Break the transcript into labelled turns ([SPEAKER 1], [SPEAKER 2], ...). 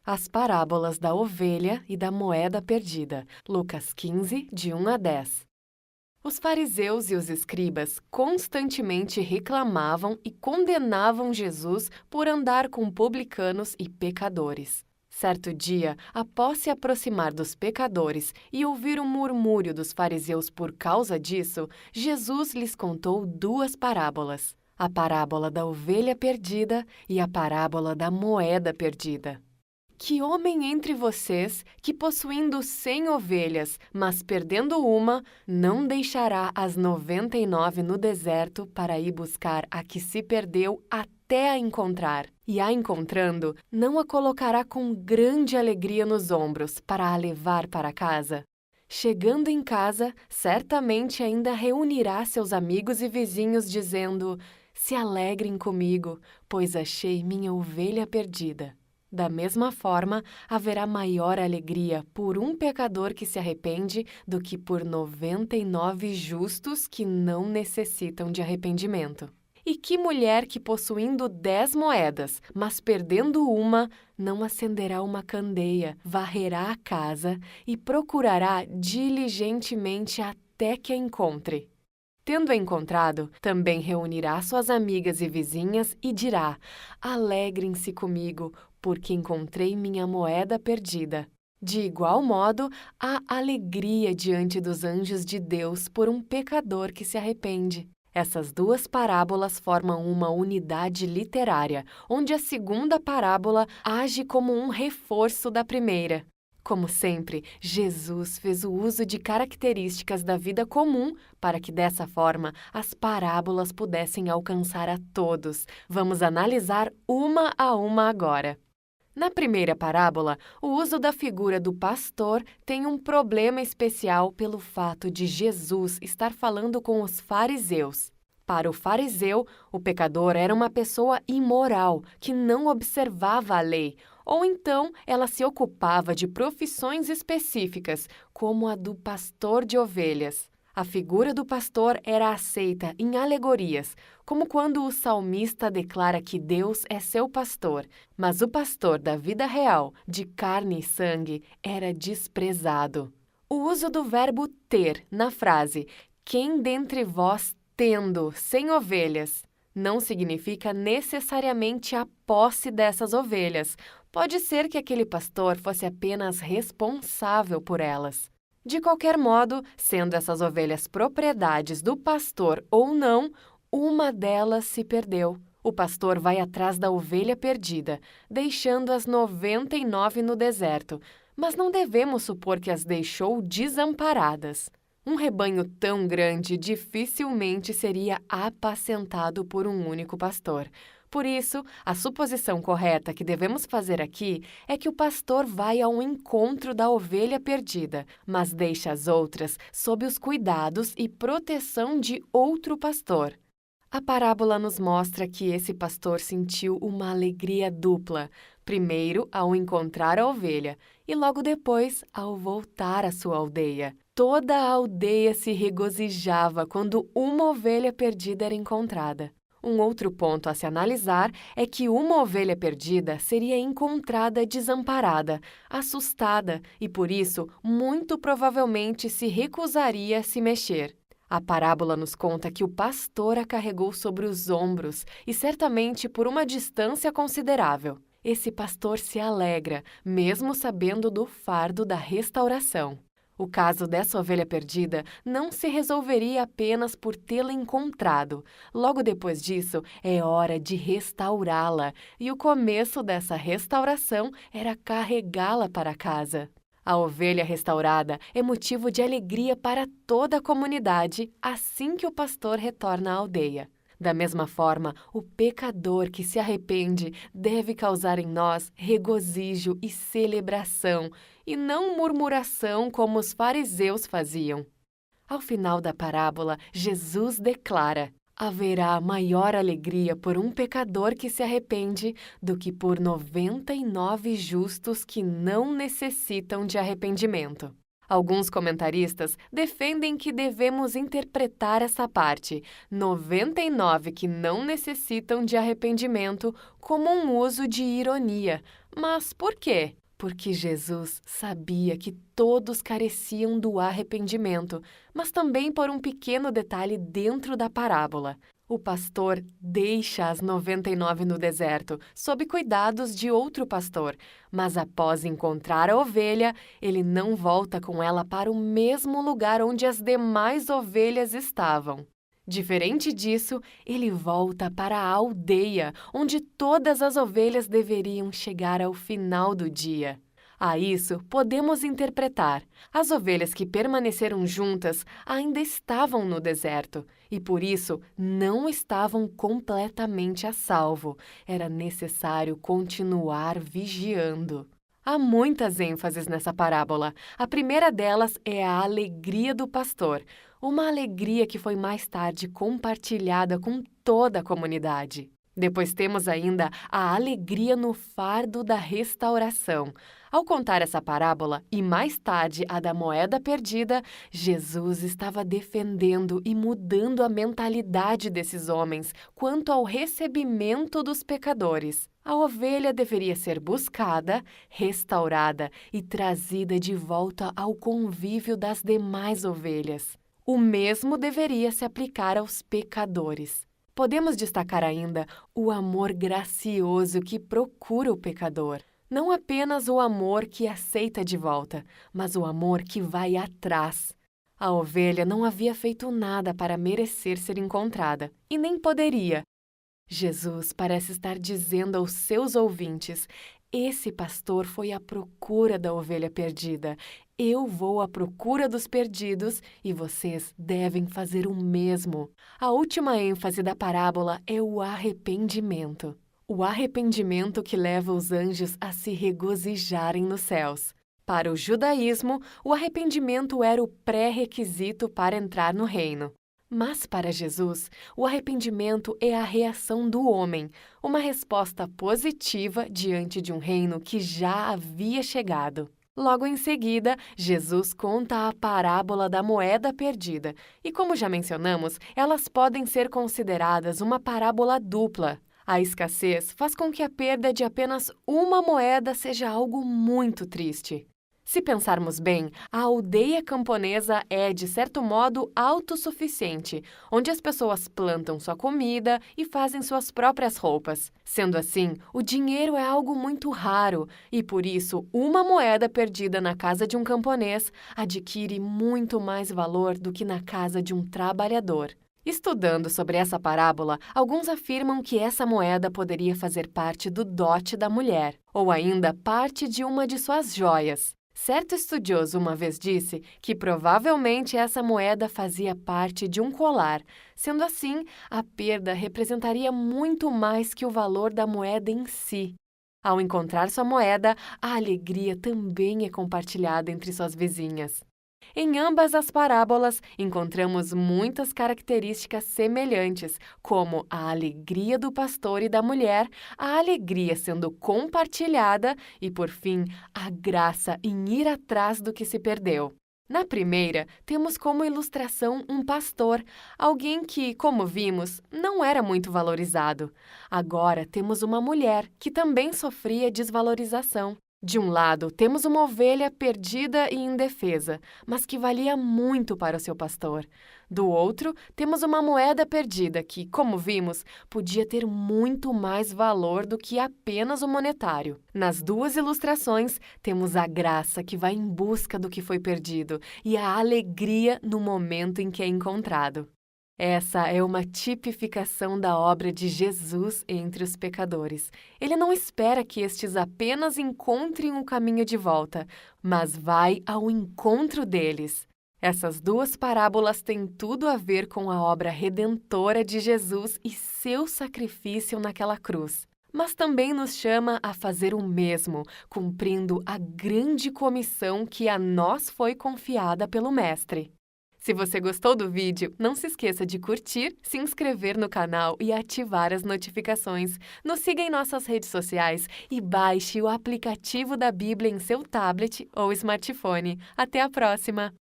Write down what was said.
[SPEAKER 1] As parábolas da ovelha e da moeda perdida. Lucas 15, de 1 a 10. Os fariseus e os escribas constantemente reclamavam e condenavam Jesus por andar com publicanos e pecadores. Certo dia, após se aproximar dos pecadores e ouvir o murmúrio dos fariseus por causa disso, Jesus lhes contou duas parábolas: a parábola da ovelha perdida e a parábola da moeda perdida. Que homem entre vocês, que possuindo 100 ovelhas, mas perdendo uma, não deixará as 99 no deserto para ir buscar a que se perdeu até a encontrar? E a encontrando, não a colocará com grande alegria nos ombros para a levar para casa? Chegando em casa, certamente ainda reunirá seus amigos e vizinhos, dizendo: se alegrem comigo, pois achei minha ovelha perdida. Da mesma forma, haverá maior alegria por um pecador que se arrepende do que por 99 justos que não necessitam de arrependimento. E que mulher que, possuindo 10 moedas, mas perdendo uma, não acenderá uma candeia, varrerá a casa e procurará diligentemente até que a encontre? Tendo encontrado, também reunirá suas amigas e vizinhas e dirá: alegrem-se comigo, porque encontrei minha moeda perdida. De igual modo, há alegria diante dos anjos de Deus por um pecador que se arrepende. Essas duas parábolas formam uma unidade literária, onde a segunda parábola age como um reforço da primeira. Como sempre, Jesus fez o uso de características da vida comum para que, dessa forma, as parábolas pudessem alcançar a todos. Vamos analisar uma a uma agora. Na primeira parábola, o uso da figura do pastor tem um problema especial pelo fato de Jesus estar falando com os fariseus. Para o fariseu, o pecador era uma pessoa imoral, que não observava a lei, ou então ela se ocupava de profissões específicas, como a do pastor de ovelhas. A figura do pastor era aceita em alegorias, como quando o salmista declara que Deus é seu pastor, mas o pastor da vida real, de carne e sangue, era desprezado. O uso do verbo ter na frase "quem dentre vós tendo 100 ovelhas" não significa necessariamente a posse dessas ovelhas. Pode ser que aquele pastor fosse apenas responsável por elas. De qualquer modo, sendo essas ovelhas propriedades do pastor ou não, uma delas se perdeu. O pastor vai atrás da ovelha perdida, deixando as 99 no deserto, mas não devemos supor que as deixou desamparadas. Um rebanho tão grande dificilmente seria apacentado por um único pastor. Por isso, a suposição correta que devemos fazer aqui é que o pastor vai ao encontro da ovelha perdida, mas deixa as outras sob os cuidados e proteção de outro pastor. A parábola nos mostra que esse pastor sentiu uma alegria dupla, primeiro ao encontrar a ovelha e logo depois ao voltar à sua aldeia. Toda a aldeia se regozijava quando uma ovelha perdida era encontrada. Um outro ponto a se analisar é que uma ovelha perdida seria encontrada desamparada, assustada e, por isso, muito provavelmente se recusaria a se mexer. A parábola nos conta que o pastor a carregou sobre os ombros e certamente por uma distância considerável. Esse pastor se alegra, mesmo sabendo do fardo da restauração. O caso dessa ovelha perdida não se resolveria apenas por tê-la encontrado. Logo depois disso, é hora de restaurá-la, e o começo dessa restauração era carregá-la para casa. A ovelha restaurada é motivo de alegria para toda a comunidade assim que o pastor retorna à aldeia. Da mesma forma, o pecador que se arrepende deve causar em nós regozijo e celebração, e não murmuração como os fariseus faziam. Ao final da parábola, Jesus declara: haverá maior alegria por um pecador que se arrepende do que por 99 justos que não necessitam de arrependimento. Alguns comentaristas defendem que devemos interpretar essa parte, 99 que não necessitam de arrependimento, como um uso de ironia, Mas por quê? Porque Jesus sabia que todos careciam do arrependimento, mas também por um pequeno detalhe dentro da parábola. O pastor deixa as 99 no deserto, sob cuidados de outro pastor, mas após encontrar a ovelha, ele não volta com ela para o mesmo lugar onde as demais ovelhas estavam. Diferente disso, ele volta para a aldeia, onde todas as ovelhas deveriam chegar ao final do dia. A isso podemos interpretar: as ovelhas que permaneceram juntas ainda estavam no deserto e, por isso, não estavam completamente a salvo. Era necessário continuar vigiando. Há muitas ênfases nessa parábola. A primeira delas é a alegria do pastor, uma alegria que foi mais tarde compartilhada com toda a comunidade. Depois temos ainda a alegria no fardo da restauração. Ao contar essa parábola e mais tarde a da moeda perdida, Jesus estava defendendo e mudando a mentalidade desses homens quanto ao recebimento dos pecadores. A ovelha deveria ser buscada, restaurada e trazida de volta ao convívio das demais ovelhas. O mesmo deveria se aplicar aos pecadores. Podemos destacar ainda o amor gracioso que procura o pecador. Não apenas o amor que aceita de volta, mas o amor que vai atrás. A ovelha não havia feito nada para merecer ser encontrada, e nem poderia. Jesus parece estar dizendo aos seus ouvintes: esse pastor foi à procura da ovelha perdida. Eu vou à procura dos perdidos e vocês devem fazer o mesmo. A última ênfase da parábola é o arrependimento. O arrependimento que leva os anjos a se regozijarem nos céus. Para o judaísmo, o arrependimento era o pré-requisito para entrar no reino. Mas para Jesus, o arrependimento é a reação do homem, uma resposta positiva diante de um reino que já havia chegado. Logo em seguida, Jesus conta a parábola da moeda perdida, e como já mencionamos, elas podem ser consideradas uma parábola dupla. A escassez faz com que a perda de apenas uma moeda seja algo muito triste. Se pensarmos bem, a aldeia camponesa é, de certo modo, autossuficiente, onde as pessoas plantam sua comida e fazem suas próprias roupas. Sendo assim, o dinheiro é algo muito raro e, por isso, uma moeda perdida na casa de um camponês adquire muito mais valor do que na casa de um trabalhador. Estudando sobre essa parábola, alguns afirmam que essa moeda poderia fazer parte do dote da mulher, ou ainda parte de uma de suas joias. Certo estudioso uma vez disse que provavelmente essa moeda fazia parte de um colar. Sendo assim, a perda representaria muito mais que o valor da moeda em si. Ao encontrar sua moeda, a alegria também é compartilhada entre suas vizinhas. Em ambas as parábolas, encontramos muitas características semelhantes, como a alegria do pastor e da mulher, a alegria sendo compartilhada e, por fim, a graça em ir atrás do que se perdeu. Na primeira, temos como ilustração um pastor, alguém que, como vimos, não era muito valorizado. Agora temos uma mulher que também sofria desvalorização. De um lado, temos uma ovelha perdida e indefesa, mas que valia muito para o seu pastor. Do outro, temos uma moeda perdida que, como vimos, podia ter muito mais valor do que apenas o monetário. Nas duas ilustrações, temos a graça que vai em busca do que foi perdido e a alegria no momento em que é encontrado. Essa é uma tipificação da obra de Jesus entre os pecadores. Ele não espera que estes apenas encontrem o caminho de volta, mas vai ao encontro deles. Essas duas parábolas têm tudo a ver com a obra redentora de Jesus e seu sacrifício naquela cruz. Mas também nos chama a fazer o mesmo, cumprindo a grande comissão que a nós foi confiada pelo Mestre. Se você gostou do vídeo, não se esqueça de curtir, se inscrever no canal e ativar as notificações. Nos siga em nossas redes sociais e baixe o aplicativo da Bíblia em seu tablet ou smartphone. Até a próxima!